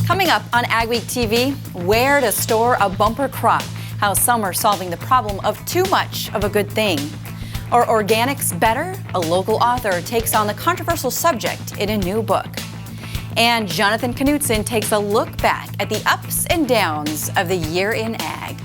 Coming up on AgweekTV, where to store a bumper crop, how some are solving the problem of too much of a good thing. Are organics better? A local author takes on the controversial subject in a new book. And Jonathan Knutson takes a look back at the ups and downs of the year in ag.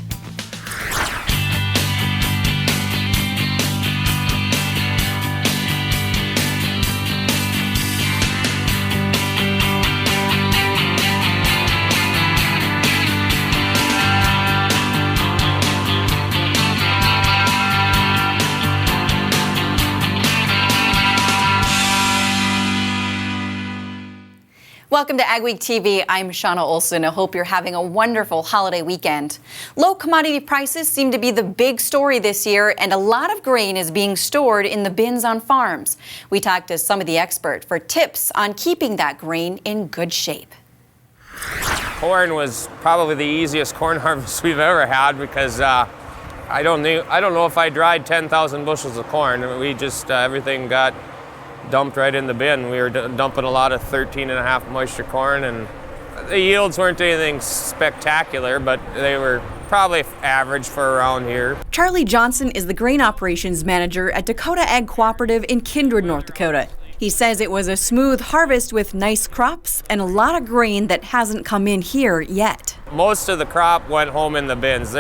Welcome to AgweekTV. I'm Shauna Olson. I hope you're having a wonderful holiday weekend. Low commodity prices seem to be the big story this year, and a lot of grain is being stored in the bins on farms. We talked to some of the experts for tips on keeping that grain in good shape. Corn was probably the easiest corn harvest we've ever had because I don't know if I dried 10,000 bushels of corn. We just everything got dumped right in the bin. We were dumping a lot of 13.5 moisture corn, and the yields weren't anything spectacular, but they were probably average for around here. Charlie Johnson is the grain operations manager at Dakota Ag Cooperative in Kindred, North Dakota. He says it was a smooth harvest with nice crops and a lot of grain that hasn't come in here yet. Most of the crop went home in the bins.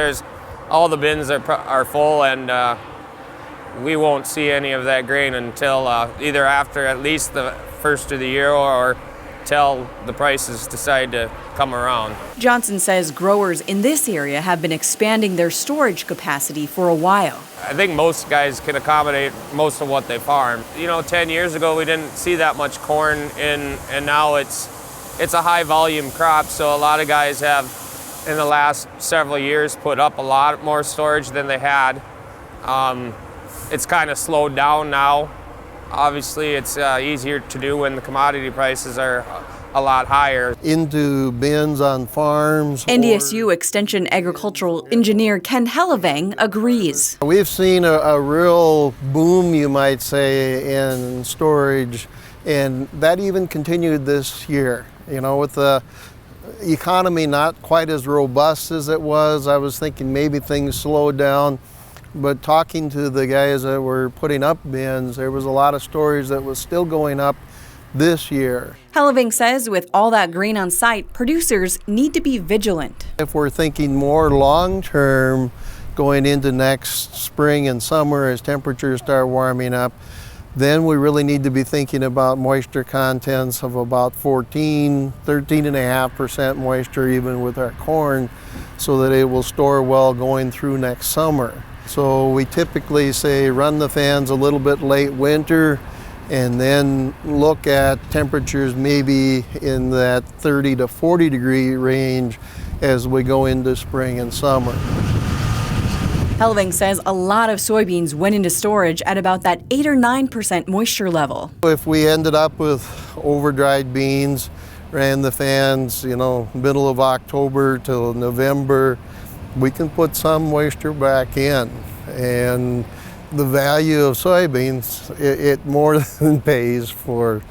All the bins are full, and we won't see any of that grain until either after at least the first of the year or till the prices decide to come around. Johnson says growers in this area have been expanding their storage capacity for a while. I think most guys can accommodate most of what they farm. 10 years ago we didn't see that much corn in, and now it's a high volume crop, so a lot of guys have in the last several years put up a lot more storage than they had. It's kind of slowed down now. Obviously, it's easier to do when the commodity prices are a lot higher. Into bins on farms. NDSU Extension Agricultural Engineer Ken Hellavang agrees. We've seen a real boom, you might say, in storage, and that even continued this year. With the economy not quite as robust as it was, I was thinking maybe things slowed down. But talking to the guys that were putting up bins, there was a lot of storage that was still going up this year. Hellavang says with all that grain on site, producers need to be vigilant. If we're thinking more long-term going into next spring and summer as temperatures start warming up, then we really need to be thinking about moisture contents of about 13.5% moisture even with our corn, so that it will store well going through next summer. So we typically say run the fans a little bit late winter and then look at temperatures maybe in that 30 to 40 degree range as we go into spring and summer. Hellavang says a lot of soybeans went into storage at about that 8 or 9% moisture level. If we ended up with over-dried beans, ran the fans, middle of October till November, we can put some moisture back in, and the value of soybeans, it more than pays for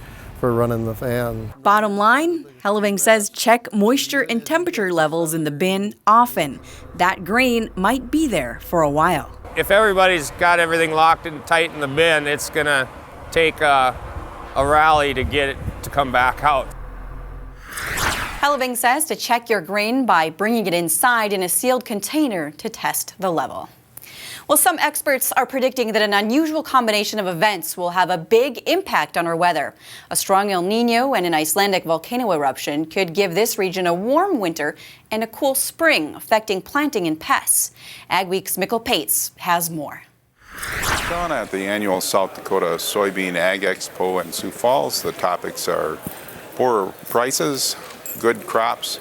running the fan. Bottom line, Hellavang says check moisture and temperature levels in the bin often. That grain might be there for a while. If everybody's got everything locked and tight in the bin, it's gonna take a rally to get it to come back out. Hellavang says to check your grain by bringing it inside in a sealed container to test the level. Well, some experts are predicting that an unusual combination of events will have a big impact on our weather. A strong El Nino and an Icelandic volcano eruption could give this region a warm winter and a cool spring, affecting planting and pests. AgWeek's Mikkel Pates has more. Down at the annual South Dakota Soybean Ag Expo in Sioux Falls, the topics are poor prices, good crops,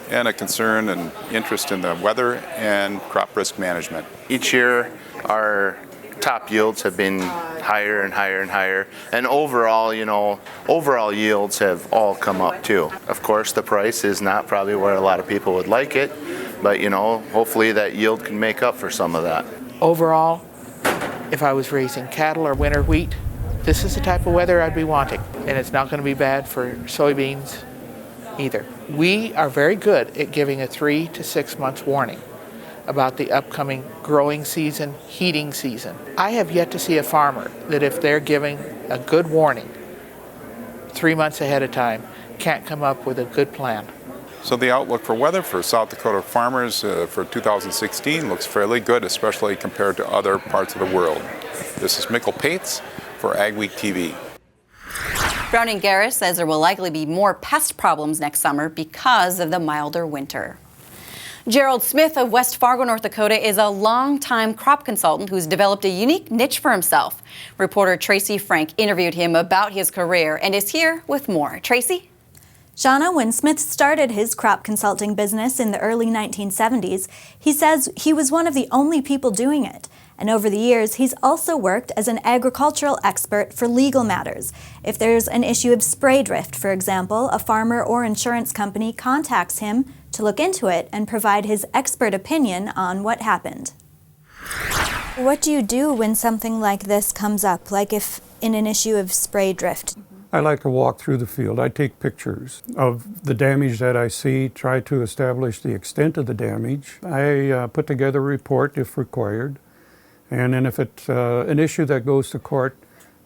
and a concern and interest in the weather and crop risk management. Each year, our top yields have been higher and higher and higher, and overall yields have all come up too. Of course, the price is not probably where a lot of people would like it, but hopefully that yield can make up for some of that. Overall, if I was raising cattle or winter wheat, this is the type of weather I'd be wanting, and it's not going to be bad for soybeans either. We are very good at giving a 3 to 6 months warning about the upcoming growing season, heating season. I have yet to see a farmer that if they're giving a good warning 3 months ahead of time, can't come up with a good plan. So the outlook for weather for South Dakota farmers for 2016 looks fairly good, especially compared to other parts of the world. This is Mikkel Pates for AgweekTV. Browning Garris says there will likely be more pest problems next summer because of the milder winter. Gerald Smith of West Fargo, North Dakota is a longtime crop consultant who's developed a unique niche for himself. Reporter Tracy Frank interviewed him about his career and is here with more. Tracy? Shauna, when Smith started his crop consulting business in the early 1970s, he says he was one of the only people doing it. And over the years, he's also worked as an agricultural expert for legal matters. If there's an issue of spray drift, for example, a farmer or insurance company contacts him to look into it and provide his expert opinion on what happened. What do you do when something like this comes up, like if in an issue of spray drift? I like to walk through the field. I take pictures of the damage that I see, try to establish the extent of the damage. I put together a report if required. And then if it's an issue that goes to court,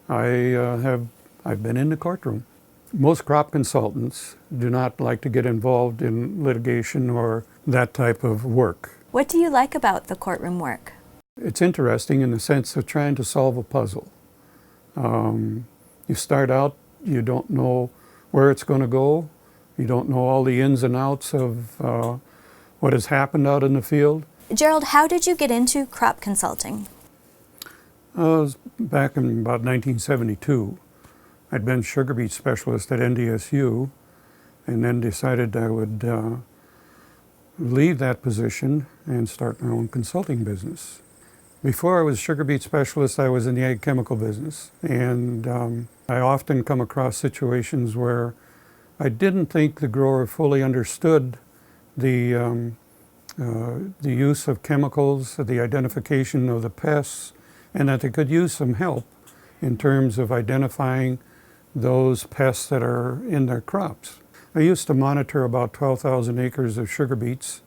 I've been in the courtroom. Most crop consultants do not like to get involved in litigation or that type of work. What do you like about the courtroom work? It's interesting in the sense of trying to solve a puzzle. You start out, you don't know where it's going to go. You don't know all the ins and outs of what has happened out in the field. Gerald, how did you get into crop consulting? I was back in about 1972. I'd been sugar beet specialist at NDSU and then decided I would leave that position and start my own consulting business. Before I was sugar beet specialist, I was in the ag chemical business, and I often come across situations where I didn't think the grower fully understood the use of chemicals, the identification of the pests, and that they could use some help in terms of identifying those pests that are in their crops. I used to monitor about 12,000 acres of sugar beets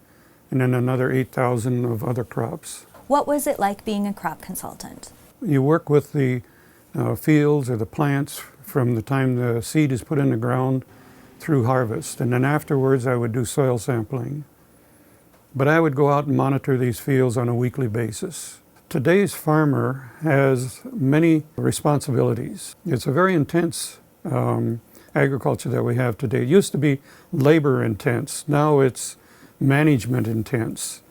and then another 8,000 of other crops. What was it like being a crop consultant? You work with the fields or the plants from the time the seed is put in the ground through harvest, and then afterwards I would do soil sampling. But I would go out and monitor these fields on a weekly basis. Today's farmer has many responsibilities. It's a very intense agriculture that we have today. It used to be labor intense. Now it's management intense.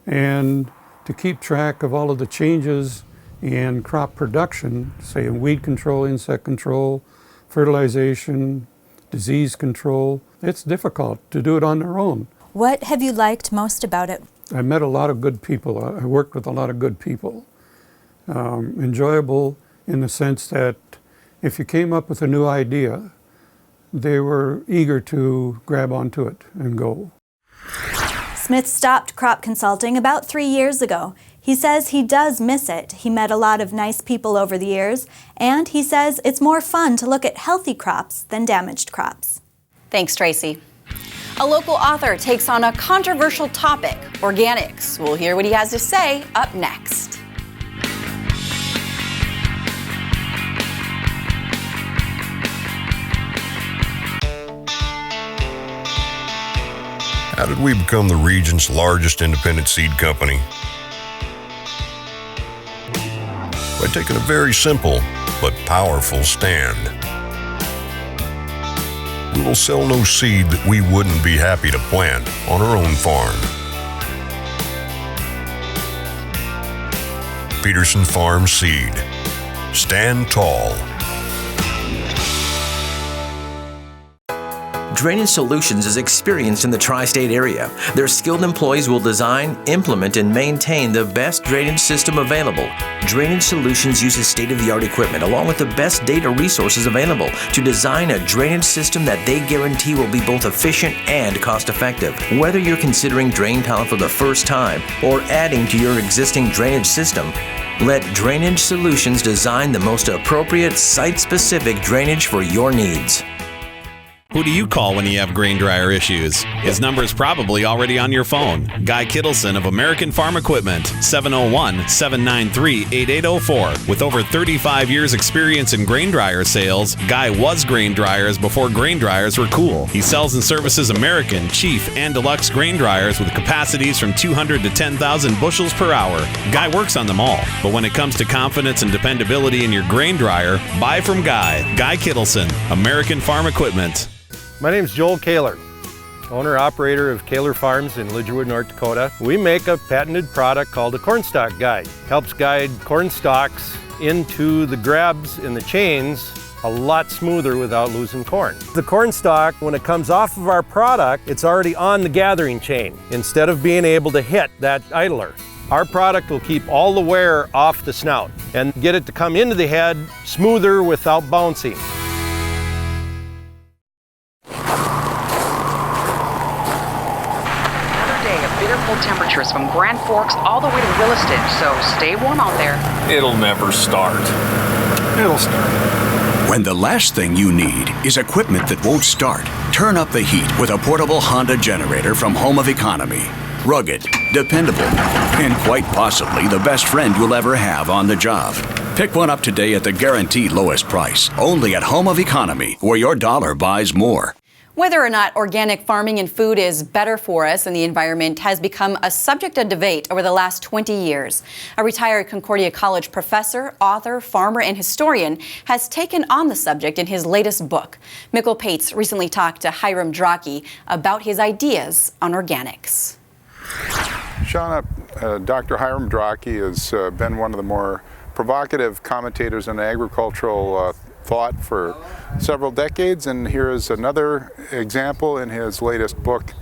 And to keep track of all of the changes in crop production, say in weed control, insect control, fertilization, disease control, it's difficult to do it on their own. What have you liked most about it? I met a lot of good people. I worked with a lot of good people. Enjoyable in the sense that if you came up with a new idea, they were eager to grab onto it and go. Smith stopped crop consulting about 3 years ago. He says he does miss it. He met a lot of nice people over the years, and he says it's more fun to look at healthy crops than damaged crops. Thanks, Tracy. A local author takes on a controversial topic, organics. We'll hear what he has to say up next. How did we become the region's largest independent seed company? By taking a very simple but powerful stand. We will sell no seed that we wouldn't be happy to plant on our own farm. Peterson Farm Seed. Stand tall. Drainage Solutions is experienced in the tri-state area. Their skilled employees will design, implement, and maintain the best drainage system available. Drainage Solutions uses state-of-the-art equipment along with the best data resources available to design a drainage system that they guarantee will be both efficient and cost-effective. Whether you're considering drain tile for the first time or adding to your existing drainage system, let Drainage Solutions design the most appropriate site-specific drainage for your needs. Who do you call when you have grain dryer issues? His number is probably already on your phone. Guy Kittleson of American Farm Equipment, 701-793-8804. With over 35 years experience in grain dryer sales, Guy was grain dryers before grain dryers were cool. He sells and services American, Chief, and Deluxe grain dryers with capacities from 200 to 10,000 bushels per hour. Guy works on them all, but when it comes to confidence and dependability in your grain dryer, buy from Guy. Guy Kittleson, American Farm Equipment. My name is Joel Kaler, owner-operator of Kaler Farms in Lidgerwood, North Dakota. We make a patented product called a cornstalk guide. Helps guide corn stalks into the grabs in the chains a lot smoother without losing corn. The corn stalk, when it comes off of our product, it's already on the gathering chain instead of being able to hit that idler. Our product will keep all the wear off the snout and get it to come into the head smoother without bouncing. Temperatures from Grand Forks all the way to Williston, so stay warm out there. It'll never start. It'll start. When the last thing you need is equipment that won't start, turn up the heat with a portable Honda generator from Home of Economy. Rugged, dependable, and quite possibly the best friend you'll ever have on the job. Pick one up today at the guaranteed lowest price, only at Home of Economy, where your dollar buys more. Whether or not organic farming and food is better for us and the environment has become a subject of debate over the last 20 years. A retired Concordia College professor, author, farmer, and historian has taken on the subject in his latest book. Mikkel Pates recently talked to Hiram Drache about his ideas on organics. Shauna, Dr. Hiram Drache has been one of the more provocative commentators on agricultural thought for several decades, and here is another example in his latest book,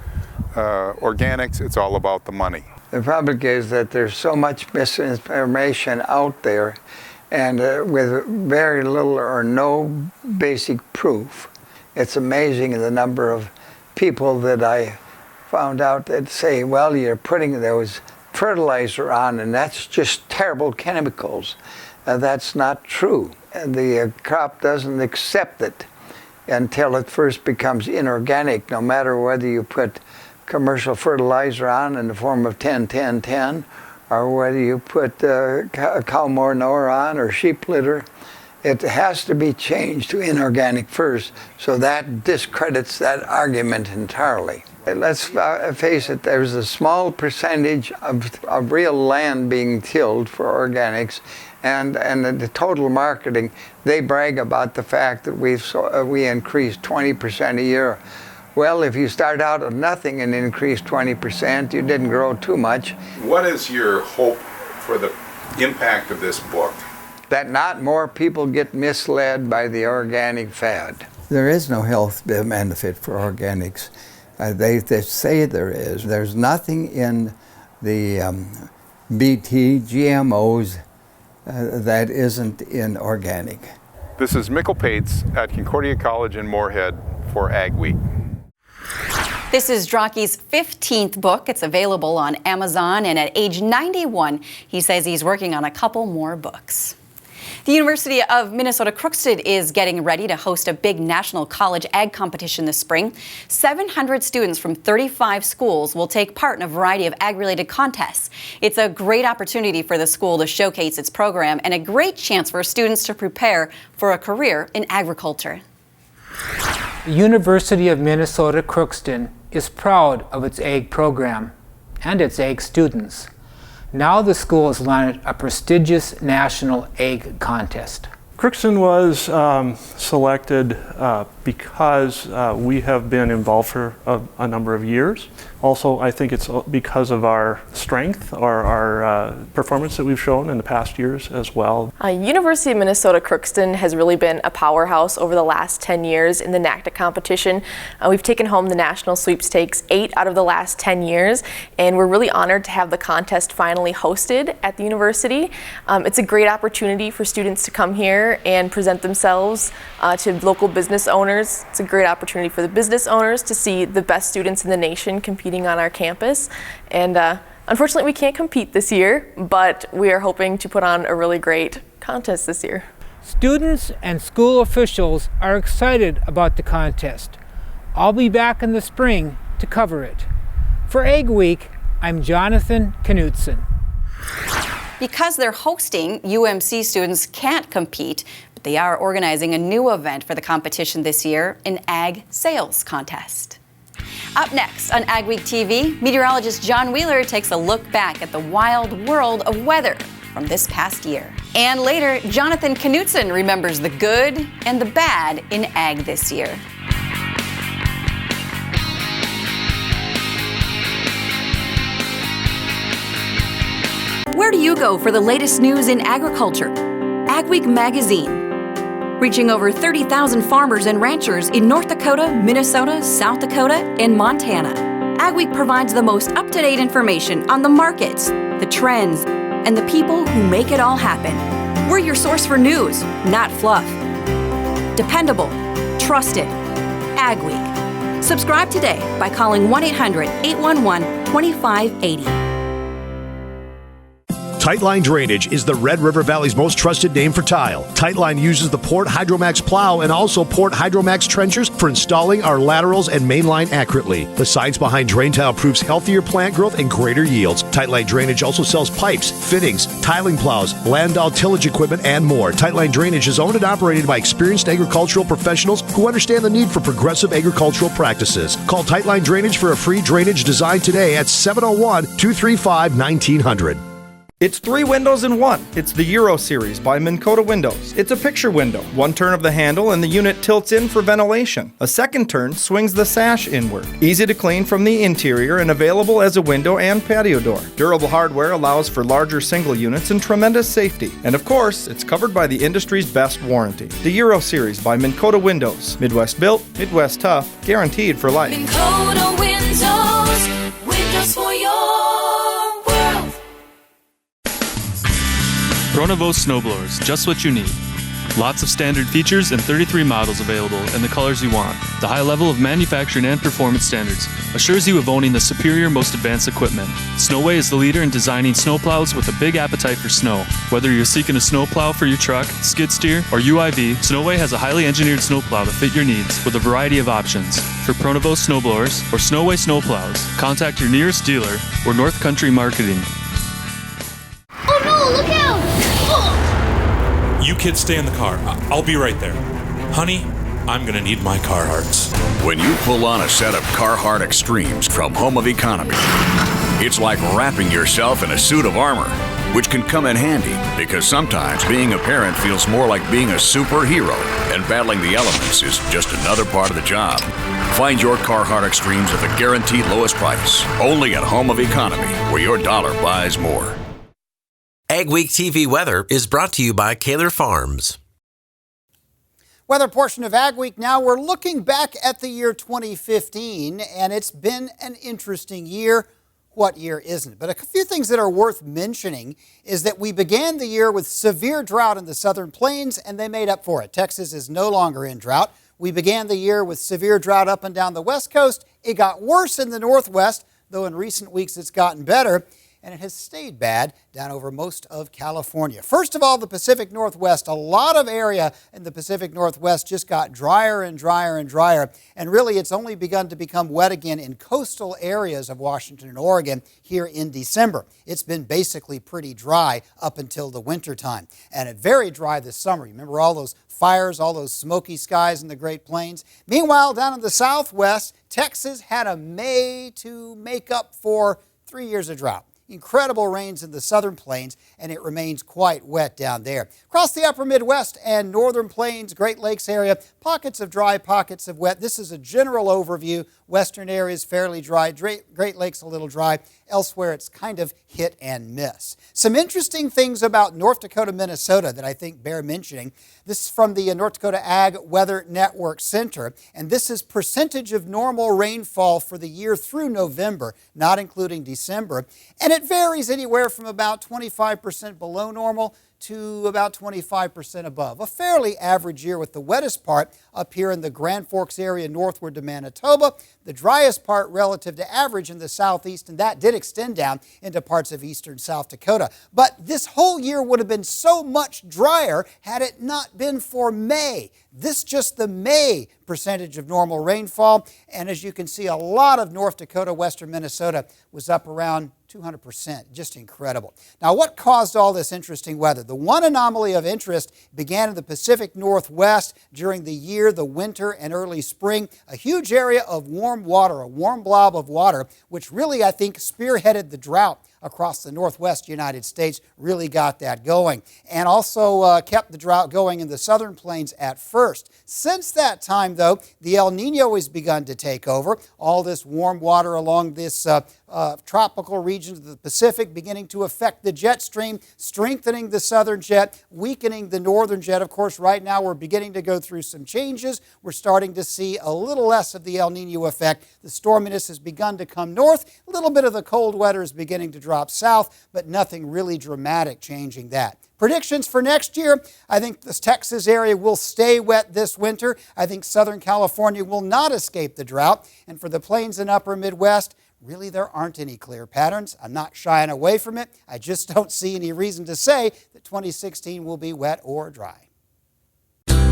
Organics. It's all about the money. The problem is that there's so much misinformation out there, and with very little or no basic proof. It's amazing the number of people that I found out that say, well, you're putting those fertilizer on and that's just terrible chemicals. That's not true. The crop doesn't accept it until it first becomes inorganic, no matter whether you put commercial fertilizer on in the form of 10-10-10 or whether you put cow manure on or sheep litter. It has to be changed to inorganic first, so that discredits that argument entirely. Let's face it, there's a small percentage of real land being tilled for organics, and the total marketing, they brag about the fact that we increased 20% a year. Well, if you start out with nothing and increase 20%, you didn't grow too much. What is your hope for the impact of this book? That not more people get misled by the organic fad. There is no health benefit for organics. They say there is. There's nothing in the BT, GMOs, that isn't in organic. This is Mikkel Pates at Concordia College in Moorhead for Ag Week. This is Drache's 15th book. It's available on Amazon, and at age 91, he says he's working on a couple more books. The University of Minnesota Crookston is getting ready to host a big national college ag competition this spring. 700 students from 35 schools will take part in a variety of ag-related contests. It's a great opportunity for the school to showcase its program and a great chance for students to prepare for a career in agriculture. The University of Minnesota Crookston is proud of its ag program and its ag students. Now the school has launched a prestigious national ag contest. Crookston was selected because we have been involved for a number of years. Also, I think it's because of our strength or our performance that we've shown in the past years as well. University of Minnesota Crookston has really been a powerhouse over the last 10 years in the NACTA competition. We've taken home the national sweepstakes 8 out of the last 10 years, and we're really honored to have the contest finally hosted at the university. It's a great opportunity for students to come here and present themselves to local business owners. It's a great opportunity for the business owners to see the best students in the nation competing on our campus. And unfortunately, we can't compete this year, but we are hoping to put on a really great contest this year. Students and school officials are excited about the contest. I'll be back in the spring to cover it. For Ag Week, I'm Jonathan Knutson. Because they're hosting, UMC students can't compete, but they are organizing a new event for the competition this year, an Ag Sales Contest. Up next on AgweekTV, meteorologist John Wheeler takes a look back at the wild world of weather from this past year. And later, Jonathan Knutson remembers the good and the bad in ag this year. Where do you go for the latest news in agriculture? Agweek magazine. Reaching over 30,000 farmers and ranchers in North Dakota, Minnesota, South Dakota, and Montana. Agweek provides the most up-to-date information on the markets, the trends, and the people who make it all happen. We're your source for news, not fluff. Dependable, trusted. Agweek. Subscribe today by calling 1-800-811-2580. Tightline Drainage is the Red River Valley's most trusted name for tile. Tightline uses the Port Hydromax plow and also Port Hydromax trenchers for installing our laterals and main line accurately. The science behind drain tile proves healthier plant growth and greater yields. Tightline Drainage also sells pipes, fittings, tiling plows, landau tillage equipment, and more. Tightline Drainage is owned and operated by experienced agricultural professionals who understand the need for progressive agricultural practices. Call Tightline Drainage for a free drainage design today at 701-235-1900. It's 3 windows in one. It's the Euro Series by Minn Kota Windows. It's a picture window. One turn of the handle and the unit tilts in for ventilation. A second turn swings the sash inward. Easy to clean from the interior and available as a window and patio door. Durable hardware allows for larger single units and tremendous safety. And of course, it's covered by the industry's best warranty. The Euro Series by Minn Kota Windows. Midwest built, Midwest tough, guaranteed for life. Minn Kota Windows, windows for your world. Pronovost snowblowers, just what you need. Lots of standard features and 33 models available in the colors you want. The high level of manufacturing and performance standards assures you of owning the superior, most advanced equipment. Snowway is the leader in designing snowplows with a big appetite for snow. Whether you're seeking a snowplow for your truck, skid steer, or UIV, Snowway has a highly engineered snowplow to fit your needs with a variety of options. For Pronovost snowblowers or Snowway snowplows, contact your nearest dealer or North Country Marketing. Oh no, look out! You kids stay in the car. I'll be right there. Honey, I'm gonna need my Carhartts. When you pull on a set of Carhartt Extremes from Home of Economy, it's like wrapping yourself in a suit of armor, which can come in handy because sometimes being a parent feels more like being a superhero, and battling the elements is just another part of the job. Find your Carhartt Extremes at the guaranteed lowest price, only at Home of Economy, where your dollar buys more. AgweekTV weather is brought to you by Kaler Farms. Weather portion of Ag Week now. We're looking back at the year 2015, and it's been an interesting year. What year isn't? But a few things that are worth mentioning is that we began the year with severe drought in the southern plains, and they made up for it. Texas is no longer in drought. We began the year with severe drought up and down the west coast. It got worse in the northwest, though in recent weeks it's gotten better. And it has stayed bad down over most of California. First of all, the Pacific Northwest. A lot of area in the Pacific Northwest just got drier and drier and drier. And really, it's only begun to become wet again in coastal areas of Washington and Oregon here in December. It's been basically pretty dry up until the wintertime. And it's very dry this summer. Remember all those fires, all those smoky skies in the Great Plains? Meanwhile, down in the Southwest, Texas had a May to make up for 3 years of drought. Incredible rains in the southern plains, and it remains quite wet down there. Across the upper Midwest and northern plains, Great Lakes area, pockets of dry, pockets of wet. This is a general overview. Western areas fairly dry, Great Lakes a little dry. Elsewhere, it's kind of hit and miss. Some interesting things about North Dakota, Minnesota that I think bear mentioning. This is from the North Dakota Ag Weather Network Center, and this is percentage of normal rainfall for the year through November, not including December. And it it varies anywhere from about 25% below normal to about 25% above. A fairly average year, with the wettest part up here in the Grand Forks area northward to Manitoba, the driest part relative to average in the southeast, and that did extend down into parts of eastern South Dakota. But this whole year would have been so much drier had it not been for May. This just the May percentage of normal rainfall, and as you can see, a lot of North Dakota, western Minnesota was up around 200%, just incredible. Now, what caused all this interesting weather? The one anomaly of interest began in the Pacific Northwest during the year, the winter and early spring. A huge area of warm water, a warm blob of water, which really, I think, spearheaded the drought across the northwest United States, really got that going, and also kept the drought going in the southern plains at first. Since that time, though, the El Nino has begun to take over. All this warm water along this tropical region of the Pacific beginning to affect the jet stream, strengthening the southern jet, weakening the northern jet. Of course, right now we're beginning to go through some changes. We're starting to see a little less of the El Nino effect. The storminess has begun to come north. A little bit of the cold weather is beginning to drop south, but nothing really dramatic changing that. Predictions for next year, I think this Texas area will stay wet this winter. I think Southern California will not escape the drought. And for the plains and upper Midwest, really there aren't any clear patterns. I'm not shying away from it. I just don't see any reason to say that 2016 will be wet or dry.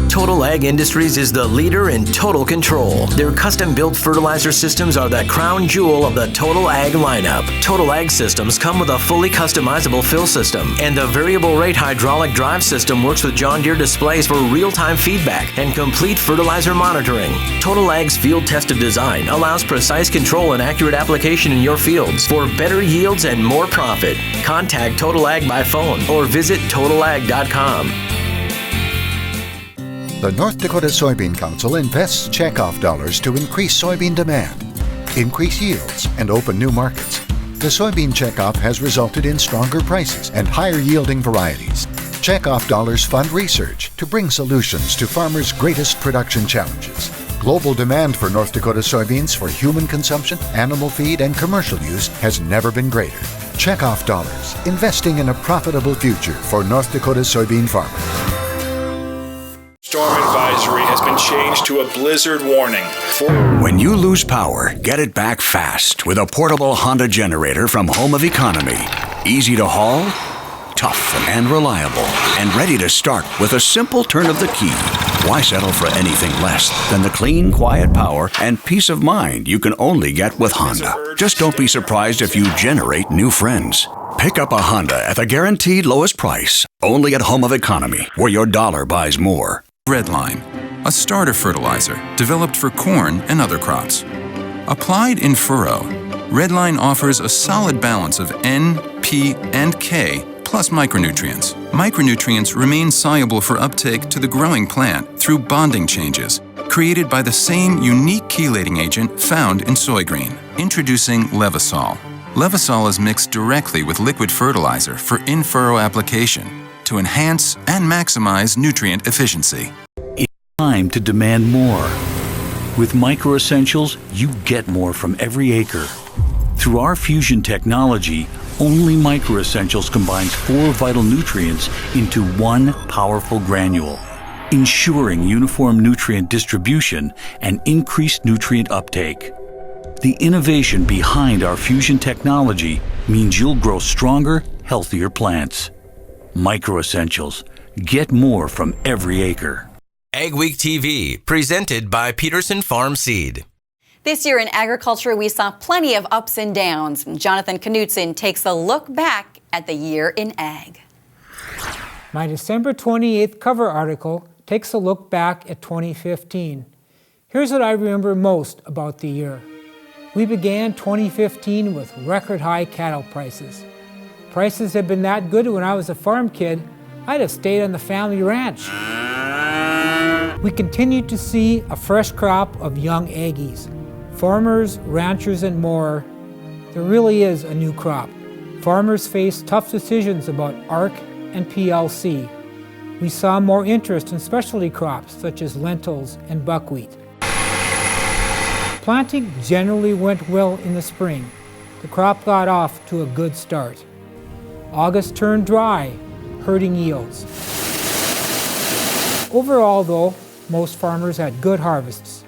Total Ag Industries is the leader in total control. Their custom-built fertilizer systems are the crown jewel of the Total Ag lineup. Total Ag systems come with a fully customizable fill system, and the variable rate hydraulic drive system works with John Deere displays for real-time feedback and complete fertilizer monitoring. Total Ag's field-tested design allows precise control and accurate application in your fields for better yields and more profit. Contact Total Ag by phone or visit totalag.com. The North Dakota Soybean Council invests checkoff dollars to increase soybean demand, increase yields, and open new markets. The soybean checkoff has resulted in stronger prices and higher yielding varieties. Checkoff dollars fund research to bring solutions to farmers' greatest production challenges. Global demand for North Dakota soybeans for human consumption, animal feed, and commercial use has never been greater. Checkoff dollars, investing in a profitable future for North Dakota soybean farmers. Storm advisory has been changed to a blizzard warning. When you lose power, get it back fast with a portable Honda generator from Home of Economy. Easy to haul, tough and reliable, and ready to start with a simple turn of the key. Why settle for anything less than the clean, quiet power and peace of mind you can only get with Honda? Just don't be surprised if you generate new friends. Pick up a Honda at the guaranteed lowest price, only at Home of Economy, where your dollar buys more. Redline, a starter fertilizer developed for corn and other crops. Applied in furrow, Redline offers a solid balance of N, P, and K plus micronutrients. Micronutrients remain soluble for uptake to the growing plant through bonding changes created by the same unique chelating agent found in soy green. Introducing Levosol. Levosol is mixed directly with liquid fertilizer for in-furrow application to enhance and maximize nutrient efficiency. It's time to demand more. With Micro Essentials, you get more from every acre. Through our fusion technology, only Micro Essentials combines 4 vital nutrients into one powerful granule, ensuring uniform nutrient distribution and increased nutrient uptake. The innovation behind our fusion technology means you'll grow stronger, healthier plants. Micro Essentials. Get more from every acre. AgweekTV, presented by Peterson Farm Seed. This year in agriculture, we saw plenty of ups and downs. Jonathan Knutson takes a look back at the year in ag. My December 28th cover article takes a look back at 2015. Here's what I remember most about the year. We began 2015 with record high cattle prices. Prices had been that good when I was a farm kid, I'd have stayed on the family ranch. We continued to see a fresh crop of young Aggies. Farmers, ranchers, and more. There really is a new crop. Farmers face tough decisions about ARC and PLC. We saw more interest in specialty crops such as lentils and buckwheat. Planting generally went well in the spring. the crop got off to a good start. August turned dry, hurting yields. Overall, though, most farmers had good harvests.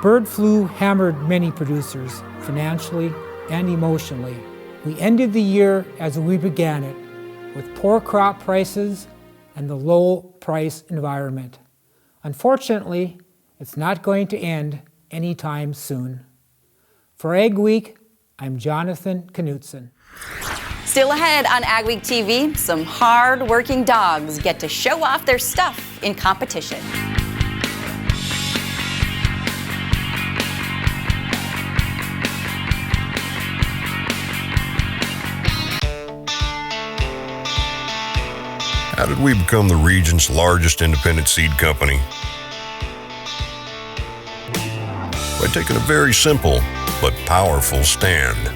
Bird flu hammered many producers, financially and emotionally. We ended the year as we began it, with poor crop prices and the low price environment. Unfortunately, it's not going to end anytime soon. For Ag Week, I'm Jonathan Knutson. Still ahead on AgweekTV, some hard-working dogs get to show off their stuff in competition. How did we become the region's largest independent seed company? By taking a very simple but powerful stand.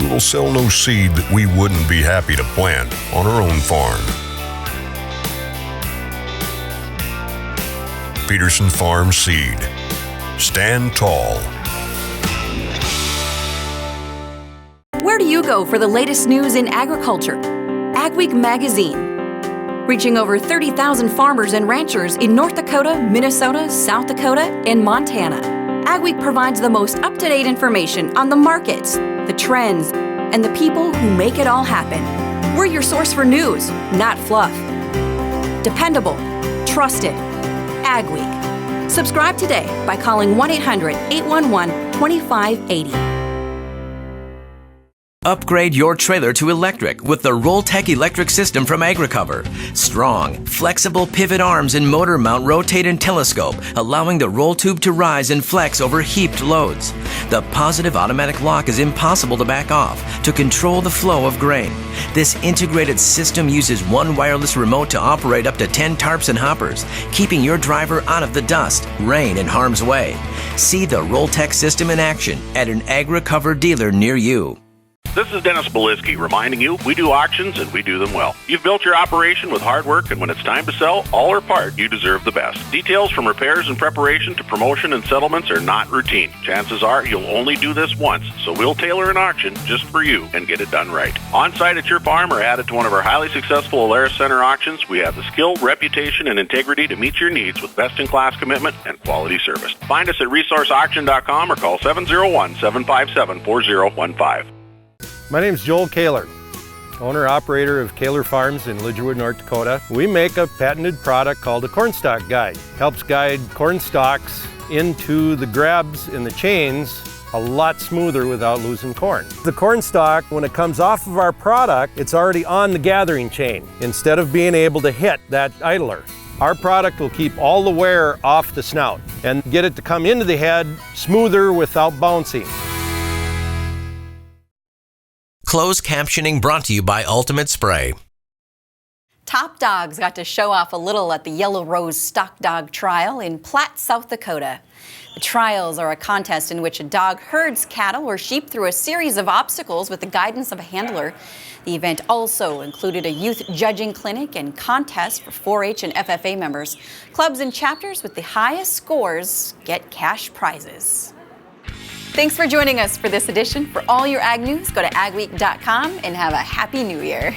We will sell no seed that we wouldn't be happy to plant on our own farm. Peterson Farm Seed. Stand tall. Where do you go for the latest news in agriculture? Agweek Magazine. Reaching over 30,000 farmers and ranchers in North Dakota, Minnesota, South Dakota, and Montana. Agweek provides the most up-to-date information on the markets, the trends, and the people who make it all happen. We're your source for news, not fluff. Dependable, trusted, Agweek. Subscribe today by calling 1-800-811-2580. Upgrade your trailer to electric with the Rolltech electric system from AgriCover. Strong, flexible pivot arms and motor mount rotate and telescope, allowing the roll tube to rise and flex over heaped loads. The positive automatic lock is impossible to back off to control the flow of grain. This integrated system uses one wireless remote to operate up to 10 tarps and hoppers, keeping your driver out of the dust, rain, and harm's way. See the Rolltech system in action at an AgriCover dealer near you. This is Dennis Beliski reminding you we do auctions and we do them well. You've built your operation with hard work, and when it's time to sell, all or part, you deserve the best. Details from repairs and preparation to promotion and settlements are not routine. Chances are you'll only do this once, so we'll tailor an auction just for you and get it done right. On site at your farm or added to one of our highly successful Alaris Center auctions, we have the skill, reputation, and integrity to meet your needs with best-in-class commitment and quality service. Find us at resourceauction.com or call 701-757-4015. My name's Joel Kaler, owner-operator of Kaler Farms in Lidgerwood, North Dakota. We make a patented product called a cornstalk guide. Helps guide corn stalks into the grabs in the chains a lot smoother without losing corn. The corn stalk, when it comes off of our product, it's already on the gathering chain instead of being able to hit that idler. Our product will keep all the wear off the snout and get it to come into the head smoother without bouncing. Closed captioning brought to you by Ultimate Spray. Top dogs got to show off a little at the Yellow Rose Stock Dog Trial in Platte, South Dakota. The trials are a contest in which a dog herds cattle or sheep through a series of obstacles with the guidance of a handler. The event also included a youth judging clinic and contests for 4-H and FFA members. Clubs and chapters with the highest scores get cash prizes. Thanks for joining us for this edition. For all your ag news, go to agweek.com and have a happy new year.